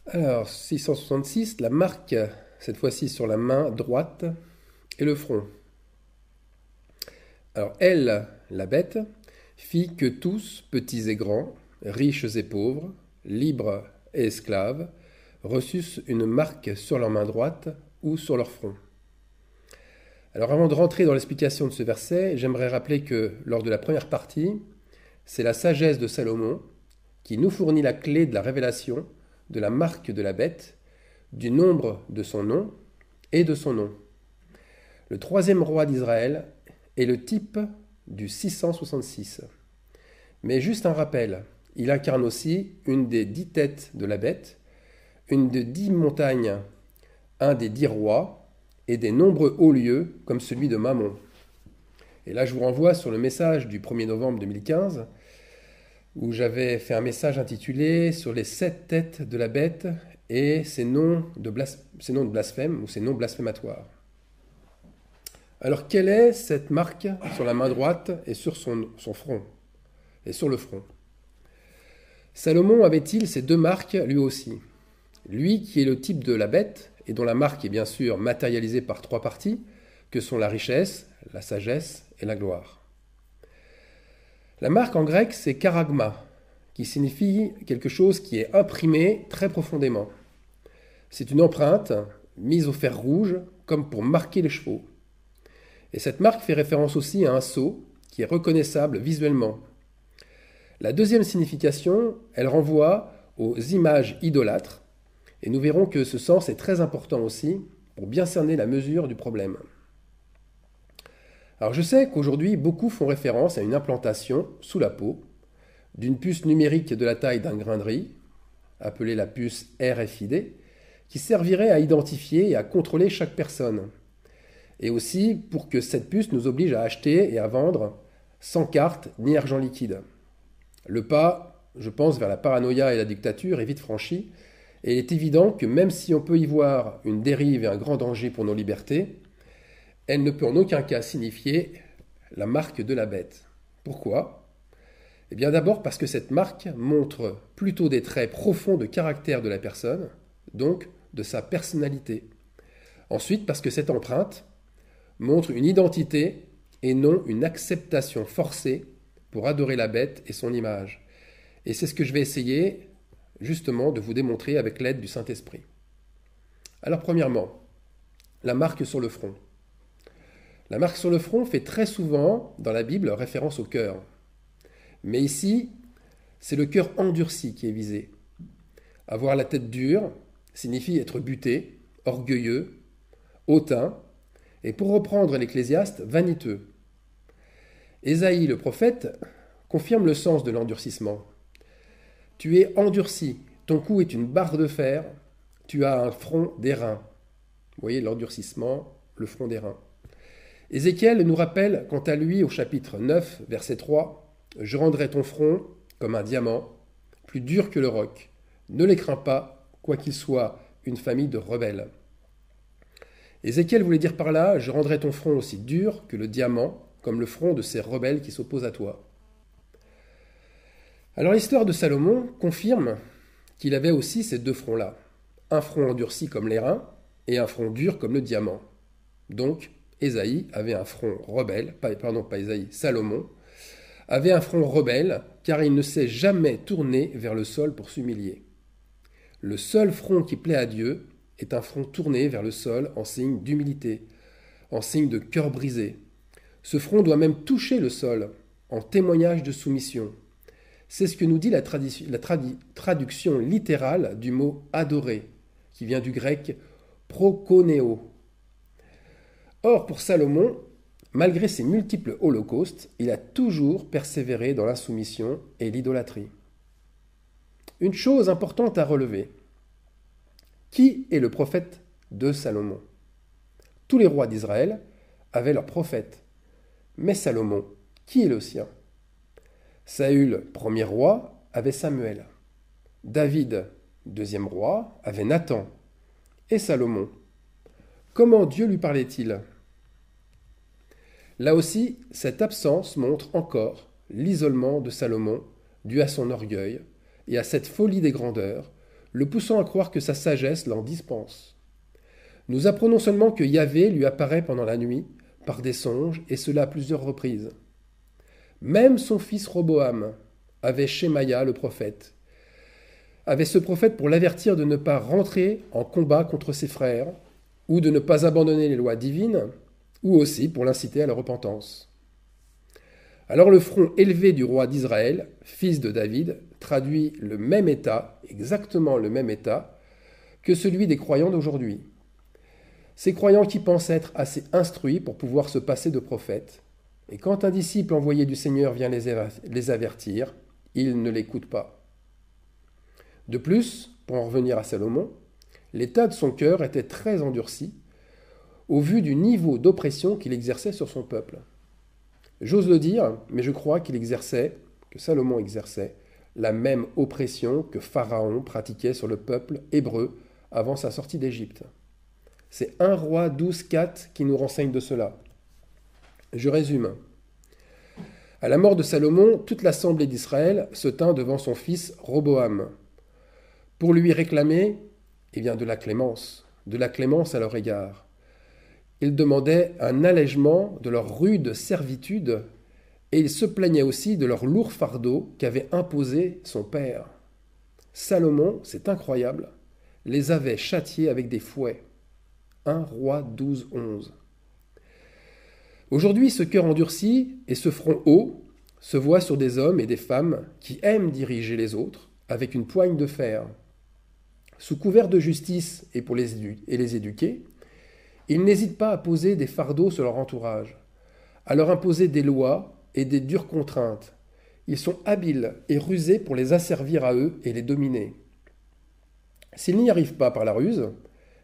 Alors, 666, la marque, cette fois-ci sur la main droite et le front. Alors, elle, la bête, fit que tous, petits et grands, riches et pauvres, libres et esclaves, reçussent une marque sur leur main droite ou sur leur front. Alors, avant de rentrer dans l'explication de ce verset, j'aimerais rappeler que lors de la première partie, c'est la sagesse de Salomon qui nous fournit la clé de la révélation de la marque de la bête, du nombre de son nom et de son nom. Le troisième roi d'Israël est le type du 666. Mais juste un rappel, il incarne aussi une des 10 têtes de la bête, une des 10 montagnes, un des 10 rois et des nombreux hauts lieux comme celui de Mammon. Et là, je vous renvoie sur le message du 1er novembre 2015, où j'avais fait un message intitulé sur les 7 têtes de la bête et ses noms de blasphème ou ses noms blasphématoires. Alors, quelle est cette marque sur la main droite et sur son front et sur le front? Salomon avait-il ces deux marques lui aussi? Lui qui est le type de la bête et dont la marque est bien sûr matérialisée par 3 parties, que sont la richesse, la sagesse et la gloire. La marque en grec, c'est charagma, qui signifie quelque chose qui est imprimé très profondément. C'est une empreinte mise au fer rouge, comme pour marquer les chevaux. Et cette marque fait référence aussi à un sceau qui est reconnaissable visuellement. La deuxième signification, elle renvoie aux images idolâtres, et nous verrons que ce sens est très important aussi pour bien cerner la mesure du problème. Alors je sais qu'aujourd'hui, beaucoup font référence à une implantation sous la peau d'une puce numérique de la taille d'un grain de riz, appelée la puce RFID, qui servirait à identifier et à contrôler chaque personne. Et aussi pour que cette puce nous oblige à acheter et à vendre sans carte ni argent liquide. Le pas, je pense, vers la paranoïa et la dictature est vite franchi, et il est évident que même si on peut y voir une dérive et un grand danger pour nos libertés, elle ne peut en aucun cas signifier la marque de la bête. Pourquoi? Eh bien d'abord parce que cette marque montre plutôt des traits profonds de caractère de la personne, donc de sa personnalité. Ensuite parce que cette empreinte montre une identité et non une acceptation forcée pour adorer la bête et son image. Et c'est ce que je vais essayer justement de vous démontrer avec l'aide du Saint-Esprit. Alors premièrement, la marque sur le front. La marque sur le front fait très souvent, dans la Bible, référence au cœur. Mais ici, c'est le cœur endurci qui est visé. Avoir la tête dure signifie être buté, orgueilleux, hautain, et pour reprendre l'Ecclésiaste, vaniteux. Ésaïe, le prophète, confirme le sens de l'endurcissement. Tu es endurci, ton cou est une barre de fer, tu as un front d'airain. Vous voyez l'endurcissement, le front d'airain. Ézéchiel nous rappelle, quant à lui, au chapitre 9, verset 3, « Je rendrai ton front comme un diamant, plus dur que le roc. Ne les crains pas, quoiqu'ils soient une famille de rebelles. » Ézéchiel voulait dire par là, « Je rendrai ton front aussi dur que le diamant, comme le front de ces rebelles qui s'opposent à toi. » Alors l'histoire de Salomon confirme qu'il avait aussi ces deux fronts-là, un front endurci comme l'airain et un front dur comme le diamant. Donc, Ésaïe avait un front rebelle, Salomon avait un front rebelle, car il ne s'est jamais tourné vers le sol pour s'humilier. Le seul front qui plaît à Dieu est un front tourné vers le sol en signe d'humilité, en signe de cœur brisé. Ce front doit même toucher le sol, en témoignage de soumission. C'est ce que nous dit la traduction littérale du mot adorer, qui vient du grec prokoneo. Or, pour Salomon, malgré ses multiples holocaustes, il a toujours persévéré dans l'insoumission et l'idolâtrie. Une chose importante à relever. Qui est le prophète de Salomon? Tous les rois d'Israël avaient leur prophète. Mais Salomon, qui est le sien? Saül, premier roi, avait Samuel. David, deuxième roi, avait Nathan. Et Salomon, comment Dieu lui parlait-il? Là aussi, cette absence montre encore l'isolement de Salomon dû à son orgueil et à cette folie des grandeurs le poussant à croire que sa sagesse l'en dispense. Nous apprenons seulement que Yahvé lui apparaît pendant la nuit, par des songes, et cela à plusieurs reprises. Même son fils Roboam avait Shemaïa le prophète, avait ce prophète pour l'avertir de ne pas rentrer en combat contre ses frères, ou de ne pas abandonner les lois divines, ou aussi pour l'inciter à la repentance. Alors le front élevé du roi d'Israël, fils de David, traduit le même état, exactement le même état, que celui des croyants d'aujourd'hui. Ces croyants qui pensent être assez instruits pour pouvoir se passer de prophètes, et quand un disciple envoyé du Seigneur vient les avertir, ils ne l'écoutent pas. De plus, pour en revenir à Salomon, l'état de son cœur était très endurci au vu du niveau d'oppression qu'il exerçait sur son peuple. J'ose le dire, mais je crois que Salomon exerçait, la même oppression que Pharaon pratiquait sur le peuple hébreu avant sa sortie d'Égypte. C'est 1 Roi 12,4 qui nous renseigne de cela. Je résume. À la mort de Salomon, toute l'assemblée d'Israël se tint devant son fils Roboam, pour lui réclamer de la clémence à leur égard. Ils demandaient un allègement de leur rude servitude et ils se plaignaient aussi de leur lourd fardeau qu'avait imposé son père. Salomon, c'est incroyable, les avait châtiés avec des fouets. 1 Roi 12, 11. Aujourd'hui, ce cœur endurci et ce front haut se voient sur des hommes et des femmes qui aiment diriger les autres avec une poigne de fer. Sous couvert de justice et pour les éduquer, ils n'hésitent pas à poser des fardeaux sur leur entourage, à leur imposer des lois et des dures contraintes. Ils sont habiles et rusés pour les asservir à eux et les dominer. S'ils n'y arrivent pas par la ruse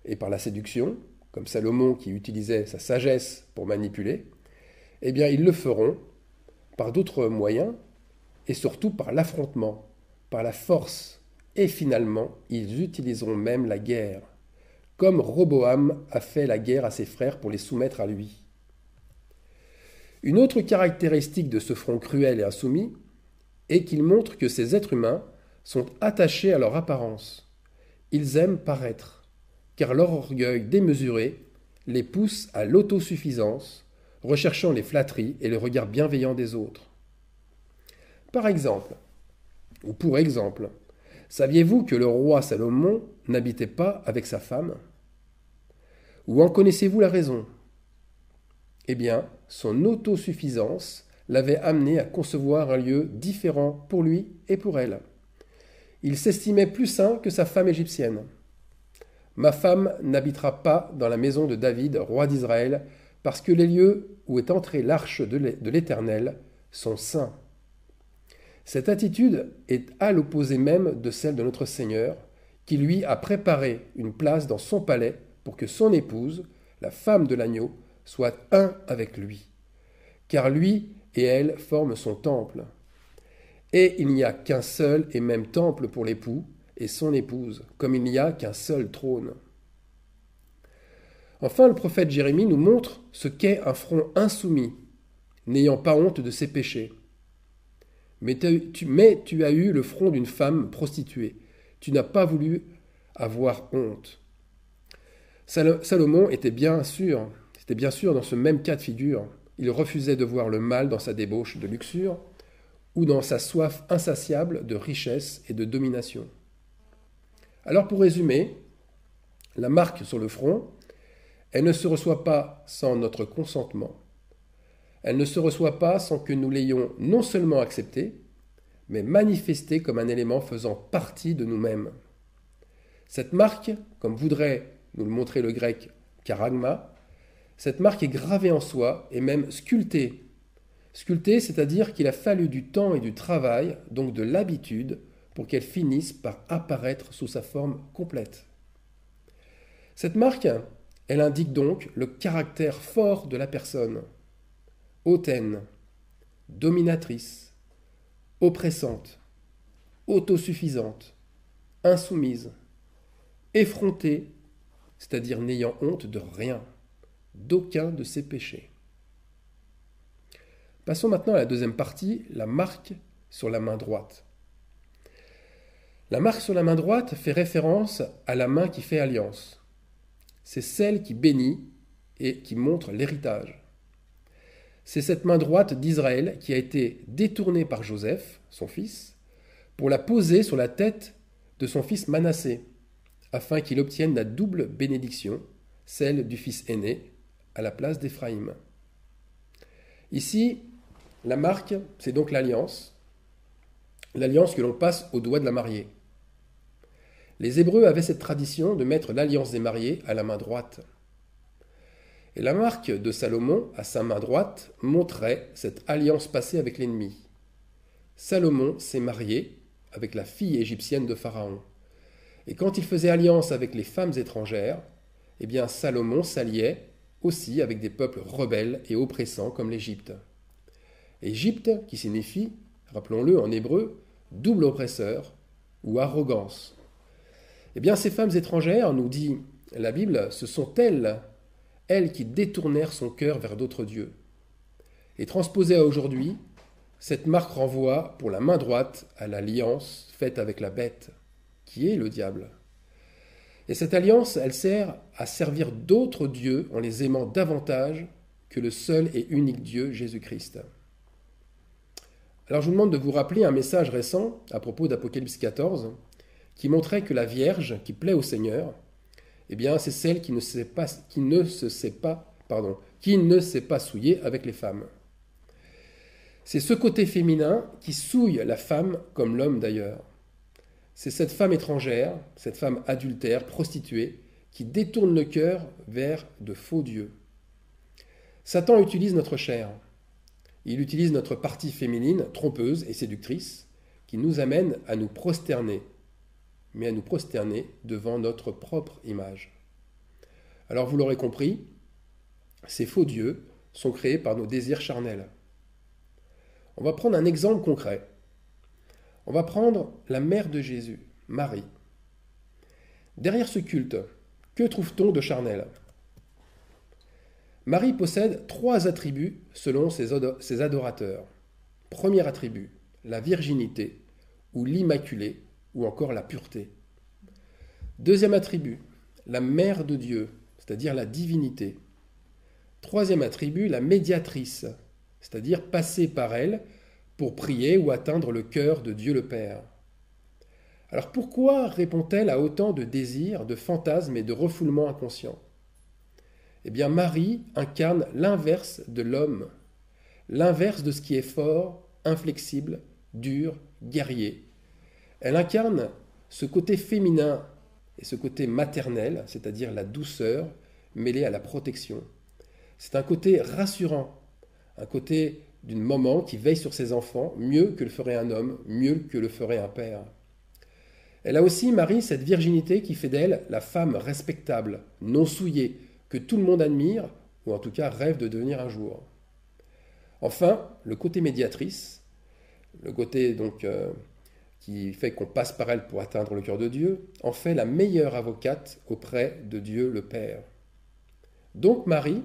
et par la séduction, comme Salomon qui utilisait sa sagesse pour manipuler, ils le feront par d'autres moyens et surtout par l'affrontement, par la force. Et finalement, ils utiliseront même la guerre, comme Roboam a fait la guerre à ses frères pour les soumettre à lui. Une autre caractéristique de ce front cruel et insoumis est qu'il montre que ces êtres humains sont attachés à leur apparence. Ils aiment paraître, car leur orgueil démesuré les pousse à l'autosuffisance, recherchant les flatteries et le regard bienveillant des autres. Par exemple, ou pour exemple, saviez-vous que le roi Salomon n'habitait pas avec sa femme? Ou en connaissez-vous la raison? Son autosuffisance l'avait amené à concevoir un lieu différent pour lui et pour elle. Il s'estimait plus saint que sa femme égyptienne. Ma femme n'habitera pas dans la maison de David, roi d'Israël, parce que les lieux où est entrée l'arche de l'Éternel sont saints. Cette attitude est à l'opposé même de celle de notre Seigneur, qui lui a préparé une place dans son palais pour que son épouse, la femme de l'agneau, soit un avec lui. Car lui et elle forment son temple. Et il n'y a qu'un seul et même temple pour l'époux et son épouse, comme il n'y a qu'un seul trône. Enfin, le prophète Jérémie nous montre ce qu'est un front insoumis, n'ayant pas honte de ses péchés. Mais tu as eu le front d'une femme prostituée. Tu n'as pas voulu avoir honte. Salomon était bien sûr dans ce même cas de figure. Il refusait de voir le mal dans sa débauche de luxure ou dans sa soif insatiable de richesse et de domination. Alors pour résumer, la marque sur le front, elle ne se reçoit pas sans notre consentement. Elle ne se reçoit pas sans que nous l'ayons non seulement acceptée, mais manifestée comme un élément faisant partie de nous-mêmes. Cette marque, comme voudrait nous le montrer le grec charagma, cette marque est gravée en soi et même sculptée. Sculptée, c'est-à-dire qu'il a fallu du temps et du travail, donc de l'habitude, pour qu'elle finisse par apparaître sous sa forme complète. Cette marque, elle indique donc le caractère fort de la personne. Hautaine, dominatrice, oppressante, autosuffisante, insoumise, effrontée, c'est-à-dire n'ayant honte de rien, d'aucun de ses péchés. Passons maintenant à la deuxième partie, la marque sur la main droite. La marque sur la main droite fait référence à la main qui fait alliance. C'est celle qui bénit et qui montre l'héritage. C'est cette main droite d'Israël qui a été détournée par Joseph, son fils, pour la poser sur la tête de son fils Manassé, afin qu'il obtienne la double bénédiction, celle du fils aîné, à la place d'Éphraïm. Ici, la marque, c'est donc l'alliance que l'on passe au doigt de la mariée. Les Hébreux avaient cette tradition de mettre l'alliance des mariés à la main droite. Et la marque de Salomon à sa main droite montrait cette alliance passée avec l'ennemi. Salomon s'est marié avec la fille égyptienne de Pharaon. Et quand il faisait alliance avec les femmes étrangères, eh bien Salomon s'alliait aussi avec des peuples rebelles et oppressants comme l'Égypte. Égypte qui signifie, rappelons-le en hébreu, double oppresseur ou arrogance. Eh bien ces femmes étrangères, nous dit la Bible, ce sont elles qui détournèrent son cœur vers d'autres dieux. Et transposée à aujourd'hui, cette marque renvoie pour la main droite à l'alliance faite avec la bête, qui est le diable. Et cette alliance, elle sert à servir d'autres dieux en les aimant davantage que le seul et unique Dieu, Jésus-Christ. Alors je vous demande de vous rappeler un message récent à propos d'Apocalypse 14 qui montrait que la Vierge qui plaît au Seigneur, eh bien c'est celle qui ne s'est pas souillée avec les femmes. C'est ce côté féminin qui souille la femme comme l'homme d'ailleurs. C'est cette femme étrangère, cette femme adultère, prostituée, qui détourne le cœur vers de faux dieux. Satan utilise notre chair. Il utilise notre partie féminine, trompeuse et séductrice, qui nous amène à nous prosterner, mais à nous prosterner devant notre propre image. Alors vous l'aurez compris, ces faux dieux sont créés par nos désirs charnels. On va prendre un exemple concret. On va prendre la mère de Jésus, Marie. Derrière ce culte, que trouve-t-on de charnel ? Marie possède 3 attributs selon ses adorateurs. Premier attribut, la virginité, ou l'immaculée, ou encore la pureté. Deuxième attribut, la mère de Dieu, c'est-à-dire la divinité. Troisième attribut, la médiatrice, c'est-à-dire passer par elle pour prier ou atteindre le cœur de Dieu le Père. Alors pourquoi répond-elle à autant de désirs, de fantasmes et de refoulements inconscients ? Eh bien Marie incarne l'inverse de l'homme, l'inverse de ce qui est fort, inflexible, dur, guerrier. Elle incarne ce côté féminin et ce côté maternel, c'est-à-dire la douceur mêlée à la protection. C'est un côté rassurant, un côté d'une maman qui veille sur ses enfants mieux que le ferait un homme, mieux que le ferait un père. Elle a aussi, Marie, cette virginité qui fait d'elle la femme respectable, non souillée, que tout le monde admire, ou en tout cas rêve de devenir un jour. Enfin, le côté médiatrice, le côté donc qui fait qu'on passe par elle pour atteindre le cœur de Dieu, en fait la meilleure avocate auprès de Dieu le Père. Donc Marie,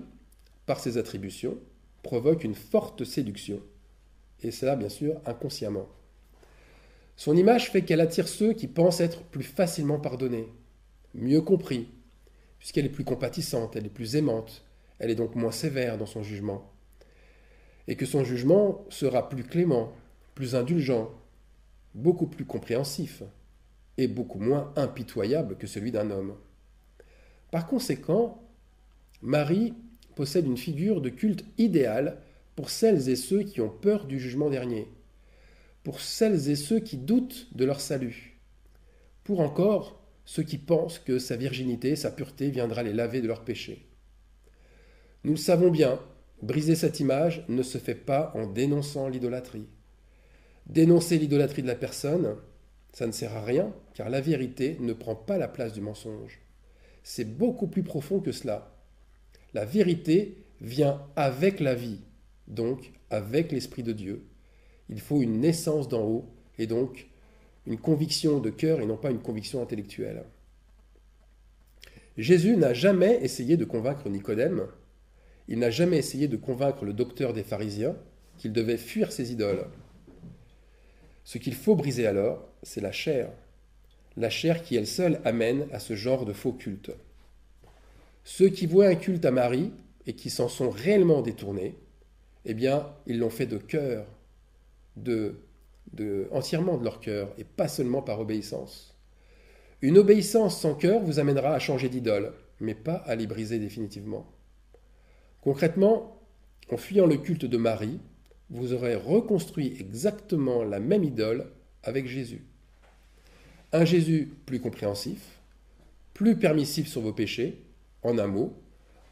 par ses attributions, provoque une forte séduction, et cela bien sûr inconsciemment. Son image fait qu'elle attire ceux qui pensent être plus facilement pardonnés, mieux compris, puisqu'elle est plus compatissante, elle est plus aimante, elle est donc moins sévère dans son jugement, et que son jugement sera plus clément, plus indulgent, beaucoup plus compréhensif, et beaucoup moins impitoyable que celui d'un homme. Par conséquent, Marie possède une figure de culte idéale pour celles et ceux qui ont peur du jugement dernier, pour celles et ceux qui doutent de leur salut, pour encore ceux qui pensent que sa virginité, sa pureté viendra les laver de leurs péchés. Nous le savons bien, briser cette image ne se fait pas en dénonçant l'idolâtrie. Dénoncer l'idolâtrie de la personne, ça ne sert à rien, car la vérité ne prend pas la place du mensonge. C'est beaucoup plus profond que cela. La vérité vient avec la vie, donc avec l'Esprit de Dieu. Il faut une naissance d'en haut, et donc une conviction de cœur et non pas une conviction intellectuelle. Jésus n'a jamais essayé de convaincre Nicodème, il n'a jamais essayé de convaincre le docteur des pharisiens qu'il devait fuir ses idoles. Ce qu'il faut briser alors, c'est la chair, la chair qui elle seule amène à ce genre de faux culte. Ceux qui voient un culte à Marie et qui s'en sont réellement détournés, eh bien, ils l'ont fait de cœur, entièrement de leur cœur, et pas seulement par obéissance. Une obéissance sans cœur vous amènera à changer d'idole, mais pas à les briser définitivement. Concrètement, en fuyant le culte de Marie, vous aurez reconstruit exactement la même idole avec Jésus. Un Jésus plus compréhensif, plus permissif sur vos péchés, en un mot,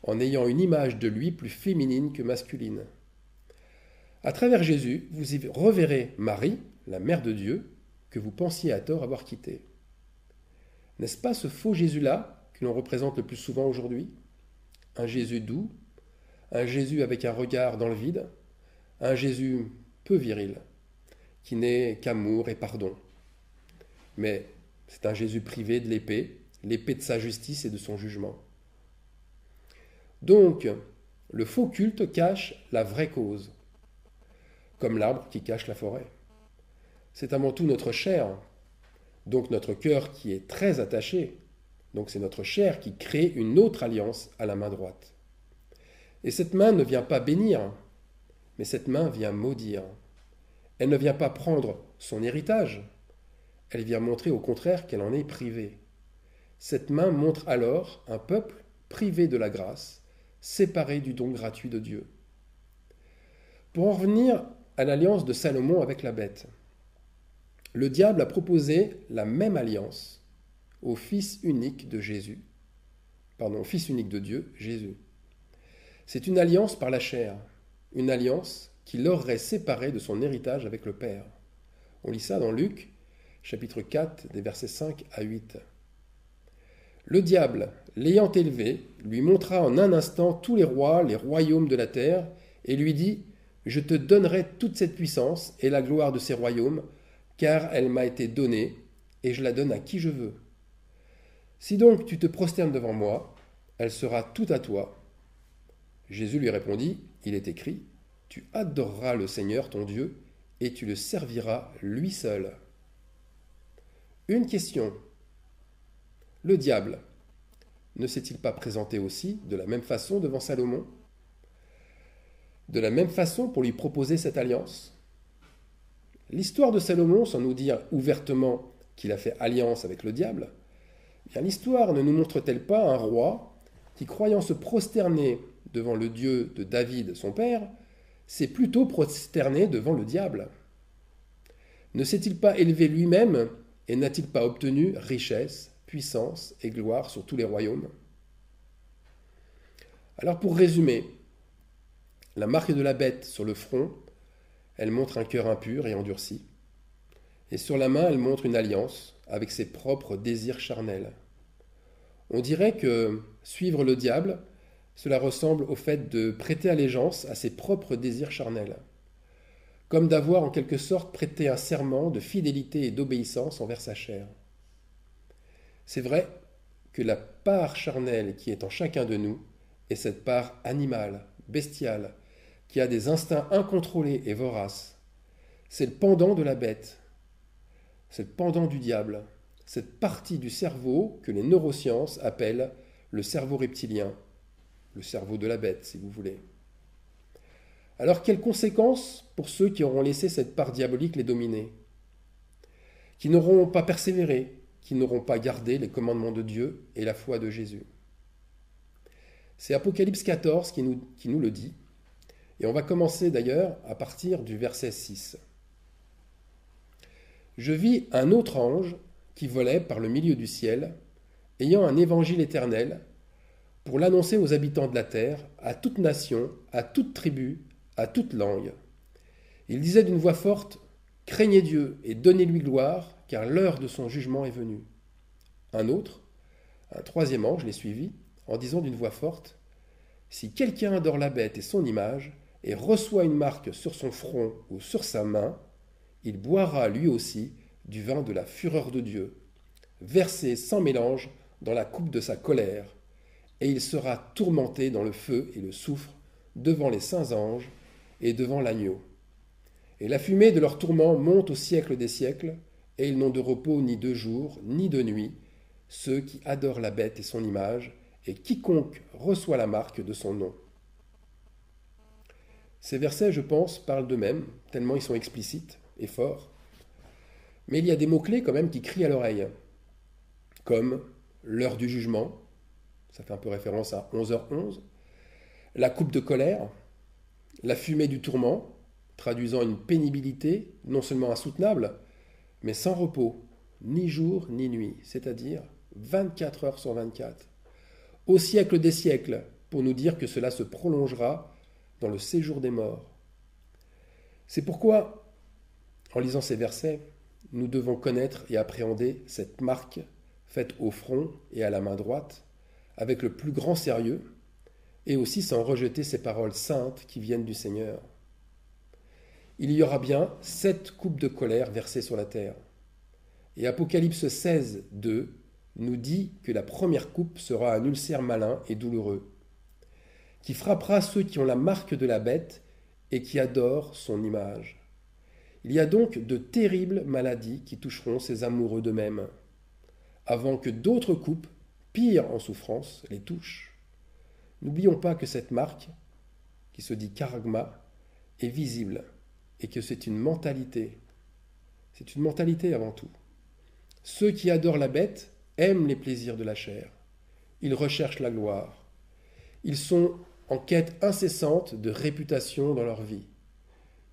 en ayant une image de lui plus féminine que masculine. À travers Jésus, vous y reverrez Marie, la mère de Dieu, que vous pensiez à tort avoir quittée. N'est-ce pas ce faux Jésus-là que l'on représente le plus souvent aujourd'hui? Un Jésus doux, un Jésus avec un regard dans le vide, un Jésus peu viril, qui n'est qu'amour et pardon. Mais c'est un Jésus privé de l'épée de sa justice et de son jugement. Donc, le faux culte cache la vraie cause, comme l'arbre qui cache la forêt. C'est avant tout notre chair, donc notre cœur qui est très attaché, donc c'est notre chair qui crée une autre alliance à la main droite. Et cette main ne vient pas bénir, mais cette main vient maudire. Elle ne vient pas prendre son héritage, elle vient montrer au contraire qu'elle en est privée. Cette main montre alors un peuple privé de la grâce, séparé du don gratuit de Dieu. Pour en revenir à l'alliance de Salomon avec la bête, le diable a proposé la même alliance au Fils unique de Dieu, Jésus. C'est une alliance par la chair, une alliance qui l'aurait séparé de son héritage avec le Père. On lit ça dans Luc, chapitre 4, des versets 5 à 8. Le diable, l'ayant élevé, lui montra en un instant tous les rois, les royaumes de la terre, et lui dit : « Je te donnerai toute cette puissance et la gloire de ces royaumes, car elle m'a été donnée, et je la donne à qui je veux. Si donc tu te prosternes devant moi, elle sera toute à toi. » Jésus lui répondit : « Il est écrit, tu adoreras le Seigneur ton Dieu, et tu le serviras lui seul. » Une question. Le diable ne s'est-il pas présenté aussi de la même façon devant Salomon? De la même façon pour lui proposer cette alliance? L'histoire de Salomon, sans nous dire ouvertement qu'il a fait alliance avec le diable, bien l'histoire ne nous montre-t-elle pas un roi qui, croyant se prosterner devant le Dieu de David, son père, s'est plutôt prosterné devant le diable? Ne s'est-il pas élevé lui-même et n'a-t-il pas obtenu richesse, puissance et gloire sur tous les royaumes? Alors pour résumer, la marque de la bête sur le front, elle montre un cœur impur et endurci. Et sur la main, elle montre une alliance avec ses propres désirs charnels. On dirait que suivre le diable, cela ressemble au fait de prêter allégeance à ses propres désirs charnels, comme d'avoir en quelque sorte prêté un serment de fidélité et d'obéissance envers sa chair. C'est vrai que la part charnelle qui est en chacun de nous est cette part animale, bestiale, qui a des instincts incontrôlés et voraces. C'est le pendant de la bête, c'est le pendant du diable, cette partie du cerveau que les neurosciences appellent le cerveau reptilien, le cerveau de la bête, si vous voulez. Alors, quelles conséquences pour ceux qui auront laissé cette part diabolique les dominer? Qui n'auront pas persévéré, qui n'auront pas gardé les commandements de Dieu et la foi de Jésus. C'est Apocalypse 14 qui nous le dit, et on va commencer d'ailleurs à partir du verset 6. « Je vis un autre ange qui volait par le milieu du ciel, ayant un évangile éternel, pour l'annoncer aux habitants de la terre, à toute nation, à toute tribu, à toute langue. Il disait d'une voix forte, « Craignez Dieu et donnez-lui gloire, car l'heure de son jugement est venue. » Un troisième ange les suivit, en disant d'une voix forte, « Si quelqu'un adore la bête et son image, et reçoit une marque sur son front ou sur sa main, il boira lui aussi du vin de la fureur de Dieu, versé sans mélange dans la coupe de sa colère, et il sera tourmenté dans le feu et le soufre devant les saints anges et devant l'agneau. Et la fumée de leur tourment monte au siècle des siècles, et ils n'ont de repos ni de jour, ni de nuit, ceux qui adorent la bête et son image, et quiconque reçoit la marque de son nom. Ces versets, je pense, parlent d'eux-mêmes, tellement ils sont explicites et forts. Mais il y a des mots-clés quand même qui crient à l'oreille, comme l'heure du jugement, ça fait un peu référence à 11h11, la coupe de colère, la fumée du tourment, traduisant une pénibilité non seulement insoutenable, mais sans repos, ni jour ni nuit, c'est-à-dire 24 heures sur 24, au siècle des siècles, pour nous dire que cela se prolongera dans le séjour des morts. C'est pourquoi, en lisant ces versets, nous devons connaître et appréhender cette marque faite au front et à la main droite, avec le plus grand sérieux, et aussi sans rejeter ces paroles saintes qui viennent du Seigneur. Il y aura bien 7 coupes de colère versées sur la terre. Et Apocalypse 16, 2 nous dit que la première coupe sera un ulcère malin et douloureux, qui frappera ceux qui ont la marque de la bête et qui adorent son image. Il y a donc de terribles maladies qui toucheront ces amoureux d'eux-mêmes, avant que d'autres coupes, pires en souffrance, les touchent. N'oublions pas que cette marque, qui se dit charagma, est visible et que c'est une mentalité. C'est une mentalité avant tout. Ceux qui adorent la bête aiment les plaisirs de la chair. Ils recherchent la gloire. Ils sont en quête incessante de réputation dans leur vie.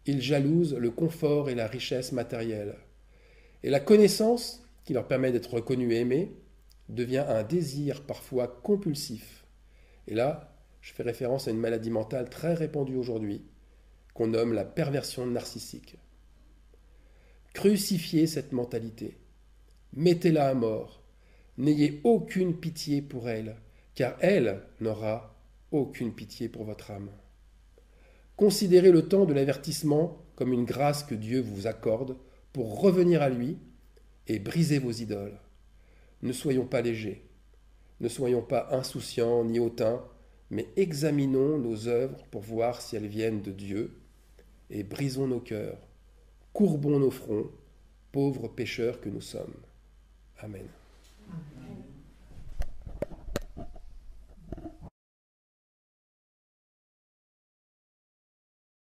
Ils jalousent le confort et la richesse matérielle. Et la connaissance, qui leur permet d'être reconnus et aimés, devient un désir parfois compulsif. Et là, je fais référence à une maladie mentale très répandue aujourd'hui, qu'on nomme la perversion narcissique. Crucifiez cette mentalité. Mettez-la à mort. N'ayez aucune pitié pour elle, car elle n'aura aucune pitié pour votre âme. Considérez le temps de l'avertissement comme une grâce que Dieu vous accorde pour revenir à lui et briser vos idoles. Ne soyons pas légers, ne soyons pas insouciants ni hautains, mais examinons nos œuvres pour voir si elles viennent de Dieu et brisons nos cœurs, courbons nos fronts, pauvres pécheurs que nous sommes. Amen.